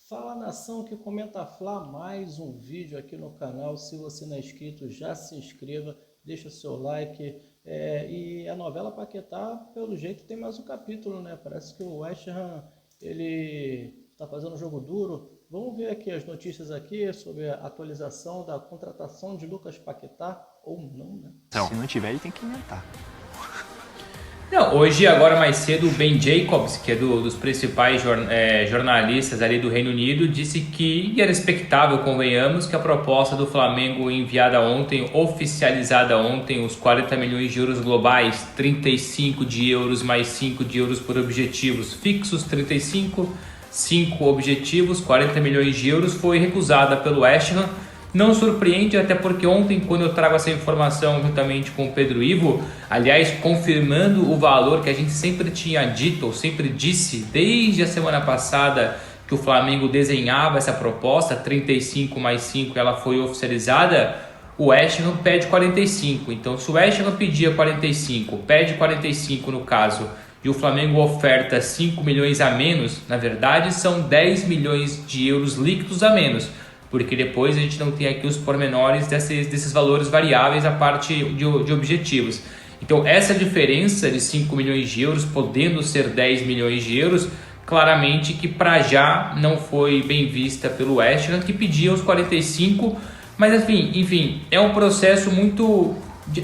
Fala nação que comenta Fla, mais um vídeo aqui no canal. Se você não é inscrito, já se inscreva, deixa seu like. E a novela Paquetá, pelo jeito, tem mais um capítulo, né? Parece que o West Ham, ele está fazendo um jogo duro. Vamos ver aqui as notícias aqui sobre a atualização da contratação de Lucas Paquetá, ou não, né? Então, se não tiver, ele tem que inventar. Não, hoje, agora mais cedo, o Ben Jacobs, que é dos principais jornalistas ali do Reino Unido, disse que era expectável, convenhamos, que a proposta do Flamengo enviada ontem, oficializada ontem, os 40 milhões de euros globais, 35 de euros mais 5 de euros por objetivos fixos, 35, 5 objetivos, 40 milhões de euros, foi recusada pelo West Ham. Não surpreende, até porque ontem, quando eu trago essa informação juntamente com o Pedro Ivo, aliás, confirmando o valor que a gente sempre tinha dito, ou sempre disse, desde a semana passada, que o Flamengo desenhava essa proposta, 35 mais 5, ela foi oficializada, o West Ham pede 45. Então, se o West Ham pedia 45, pede 45 no caso, e o Flamengo oferta 5 milhões a menos, na verdade, são 10 milhões de euros líquidos a menos, porque depois a gente não tem aqui os pormenores desses valores variáveis, a parte de objetivos. Então essa diferença de 5 milhões de euros, podendo ser 10 milhões de euros, claramente que para já não foi bem vista pelo West Ham, que pedia os 45, mas enfim, é um processo muito...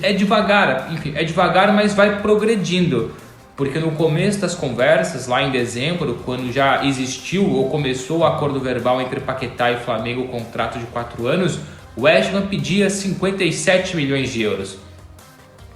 é devagar, mas vai progredindo. Porque no começo das conversas, lá em dezembro, quando já existiu ou começou o acordo verbal entre Paquetá e Flamengo, o contrato de 4 anos, o West Ham pedia 57 milhões de euros.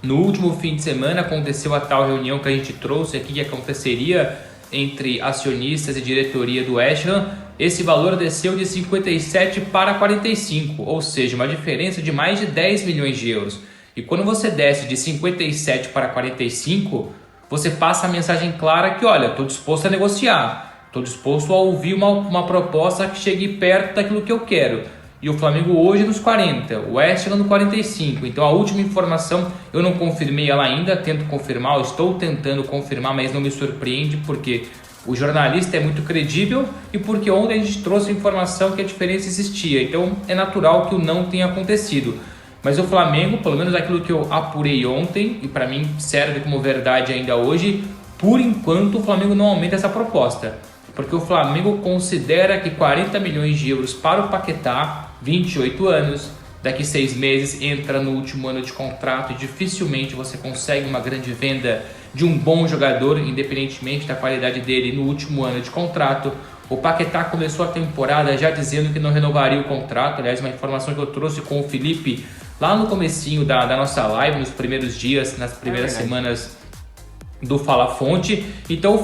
No último fim de semana aconteceu a tal reunião que a gente trouxe aqui, que aconteceria entre acionistas e diretoria do West Ham. Esse valor desceu de 57 para 45, ou seja, uma diferença de mais de 10 milhões de euros. E quando você desce de 57 para 45... você passa a mensagem clara que, olha, estou disposto a negociar, estou disposto a ouvir uma proposta que chegue perto daquilo que eu quero. E o Flamengo hoje nos 40, o West Ham no 45. Então a última informação, eu não confirmei ela ainda, tento confirmar, eu estou tentando confirmar, mas não me surpreende, porque o jornalista é muito credível e porque ontem a gente trouxe a informação que a diferença existia. Então é natural que o não tenha acontecido. Mas o Flamengo, pelo menos aquilo que eu apurei ontem, e para mim serve como verdade ainda hoje, por enquanto o Flamengo não aumenta essa proposta. Porque o Flamengo considera que 40 milhões de euros para o Paquetá, 28 anos, daqui 6 meses entra no último ano de contrato e dificilmente você consegue uma grande venda de um bom jogador, independentemente da qualidade dele no último ano de contrato. O Paquetá começou a temporada já dizendo que não renovaria o contrato, aliás, uma informação que eu trouxe com o Felipe lá no comecinho da nossa live, nos primeiros dias, nas primeiras semanas do Fala Fonte. Então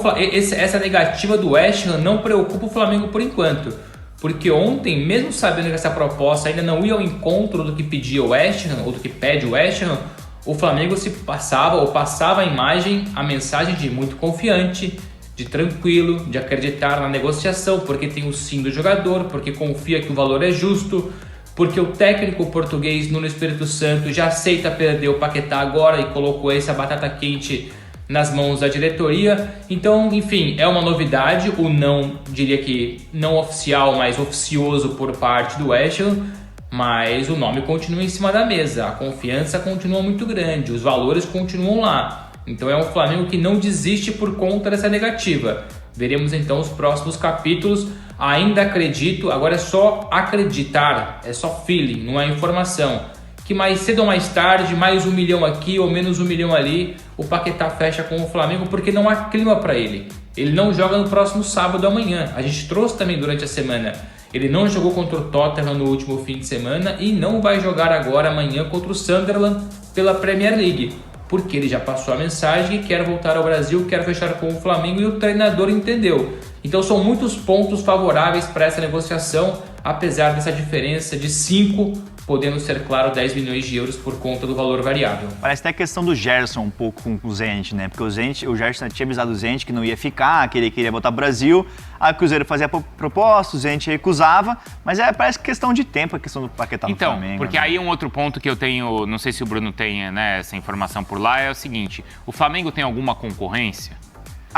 essa negativa do West Ham não preocupa o Flamengo por enquanto, porque ontem, mesmo sabendo que essa proposta ainda não ia ao encontro do que pedia o West Ham, ou do que pede o West Ham, o Flamengo passava a mensagem de muito confiante, de tranquilo, de acreditar na negociação, porque tem o sim do jogador, porque confia que o valor é justo, porque o técnico português Nuno Espírito Santo já aceita perder o Paquetá agora e colocou essa batata quente nas mãos da diretoria. Então, enfim, é uma novidade, o não, diria que não oficial, mas oficioso por parte do West Ham, mas o nome continua em cima da mesa, a confiança continua muito grande, os valores continuam lá. Então é um Flamengo que não desiste por conta dessa negativa. Veremos então os próximos capítulos. Ainda acredito, agora é só acreditar, é só feeling, não é informação, que mais cedo ou mais tarde, mais 1 milhão aqui ou menos 1 milhão ali, o Paquetá fecha com o Flamengo, porque não há clima para ele. Ele não joga no próximo sábado amanhã. A gente trouxe também durante a semana. Ele não jogou contra o Tottenham no último fim de semana e não vai jogar agora amanhã contra o Sunderland pela Premier League, porque ele já passou a mensagem que quer voltar ao Brasil, quer fechar com o Flamengo, e o treinador entendeu. Então são muitos pontos favoráveis para essa negociação, apesar dessa diferença de 5, podendo ser, claro, 10 milhões de euros por conta do valor variável. Parece até a questão do Gerson um pouco com o Zenit, né? Porque o Gerson tinha avisado o Zenit que não ia ficar, que ele queria voltar pro Brasil, a Cruzeiro fazia proposta, o Zenit recusava, mas parece questão de tempo a questão do Paquetá no Flamengo. Então, porque aí um outro ponto que eu tenho, não sei se o Bruno tem, né, essa informação por lá, é o seguinte: o Flamengo tem alguma concorrência?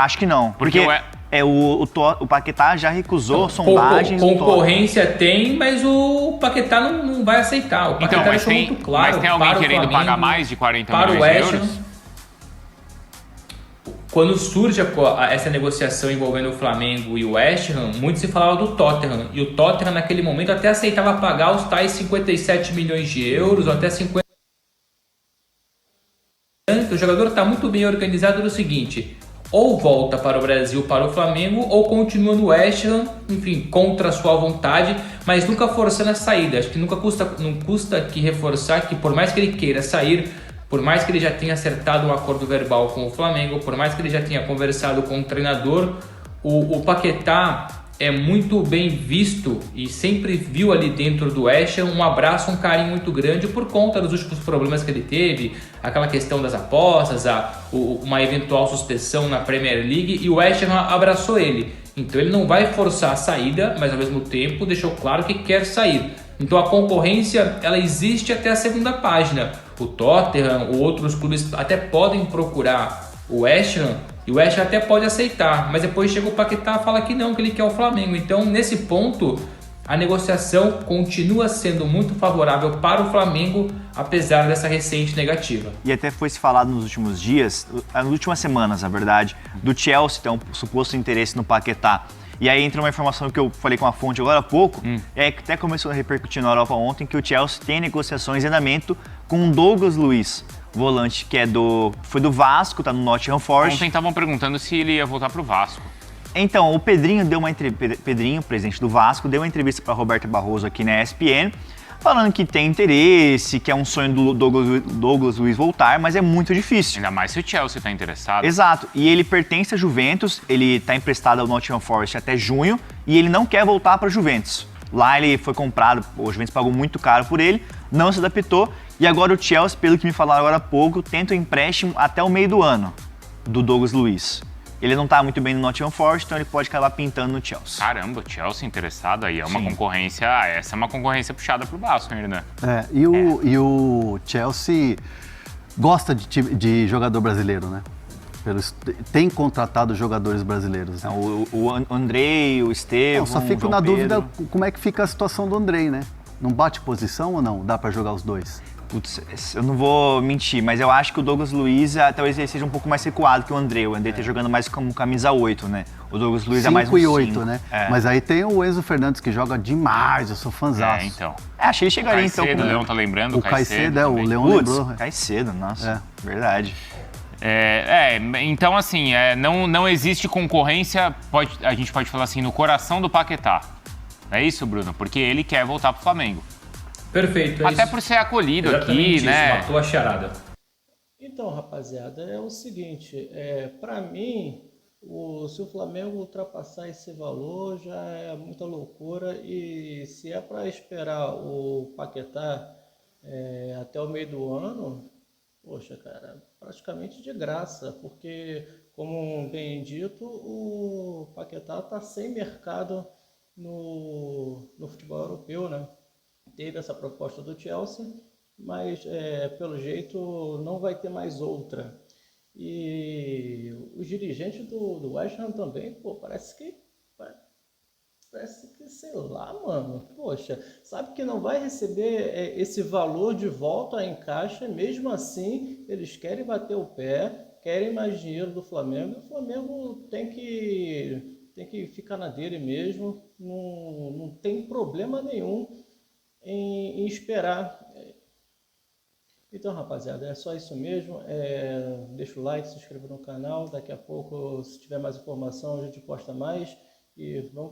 Acho que não, porque o Paquetá já recusou sondagens. Concorrência tem, mas o Paquetá não vai aceitar. O Paquetá Então, deixou muito claro. mas tem alguém para o querendo Flamengo, pagar mais de 40 para milhões o de West Ham. euros? Quando surge essa negociação envolvendo o Flamengo e o West Ham, muito se falava do Tottenham. E o Tottenham, naquele momento, até aceitava pagar os tais 57 milhões de euros, ou até 50. O jogador está muito bem organizado no seguinte: ou volta para o Brasil, para o Flamengo, ou continua no West Ham, enfim, contra a sua vontade, mas nunca forçando a saída. Acho que não custa que reforçar que, por mais que ele queira sair, por mais que ele já tenha acertado um acordo verbal com o Flamengo, por mais que ele já tenha conversado com o treinador, o Paquetá é muito bem visto e sempre viu ali dentro do West Ham um abraço, um carinho muito grande por conta dos últimos problemas que ele teve, aquela questão das apostas, uma eventual suspensão na Premier League, e o West Ham abraçou ele. Então ele não vai forçar a saída, mas ao mesmo tempo deixou claro que quer sair. Então a concorrência, ela existe até a segunda página. O Tottenham ou outros clubes até podem procurar o West Ham, e o West Ham até pode aceitar, mas depois chega o Paquetá e fala que não, que ele quer o Flamengo. Então, nesse ponto, a negociação continua sendo muito favorável para o Flamengo, apesar dessa recente negativa. E até foi se falado nos últimos dias, nas últimas semanas, na verdade, do Chelsea ter um suposto interesse no Paquetá. E aí entra uma informação que eu falei com a fonte agora há pouco, e aí até começou a repercutir na Europa ontem, que o Chelsea tem negociações em andamento com o Douglas Luiz, volante que foi do Vasco, tá no Nottingham Forest. Ontem estavam perguntando se ele ia voltar pro Vasco. Então, o Pedrinho, Pedrinho, presidente do Vasco, deu uma entrevista para Roberto Barroso aqui na ESPN, falando que tem interesse, que é um sonho do Douglas Luiz voltar, mas é muito difícil. Ainda mais se o Chelsea está interessado. Exato, e ele pertence à Juventus, ele está emprestado ao Nottingham Forest até junho, e ele não quer voltar para a Juventus. Lá ele foi comprado, o Juventus pagou muito caro por ele, não se adaptou, e agora o Chelsea, pelo que me falaram agora há pouco, tenta o empréstimo até o meio do ano do Douglas Luiz. Ele não está muito bem no Nottingham Forest, então ele pode acabar pintando no Chelsea. Caramba, o Chelsea interessado aí, é uma Sim. concorrência, essa é uma concorrência puxada pro Vasco ainda. E o Chelsea gosta de jogador brasileiro, né? Tem contratado jogadores brasileiros. Né? O Andrei, o Estevão, Só fico João na Pedro. dúvida como é que fica a situação do Andrei, né? Não bate posição ou não? Dá pra jogar os dois? Putz, eu não vou mentir, mas eu acho que o Douglas Luiz talvez ele seja um pouco mais recuado que o Andrei. O Andrei tá jogando mais como camisa 8, né? O Douglas Luiz é mais um 5 e 8, 5. né? É. Mas aí tem o Enzo Fernandes que joga demais, eu sou fãzaço. Então. Acho que ele chegaria então Caicedo, com o Leão tá lembrando, O Caicedo, o também. Leão Putz, lembrou. cai cedo, nossa. Verdade. Então assim, não existe concorrência, a gente pode falar assim, no coração do Paquetá. É isso, Bruno? Porque ele quer voltar pro Flamengo. Perfeito, é Até isso. por ser acolhido Exatamente aqui, isso, né? matou a charada. Então, rapaziada, é o seguinte, para mim, se o Flamengo ultrapassar esse valor já é muita loucura, e se é para esperar o Paquetá até o meio do ano, poxa, cara, praticamente de graça, porque, como bem dito, o Paquetá está sem mercado no futebol europeu, né? Teve essa proposta do Chelsea, mas pelo jeito não vai ter mais outra. E os dirigentes do West Ham também, pô, parece que, sei lá, mano, poxa, sabe que não vai receber esse valor de volta em caixa, mesmo assim eles querem bater o pé, querem mais dinheiro do Flamengo, e o Flamengo tem que ficar na dele mesmo, não tem problema nenhum em esperar. Então, rapaziada, é só isso mesmo. Deixa o like, se inscreva no canal. Daqui a pouco, se tiver mais informação, a gente posta mais. E vamos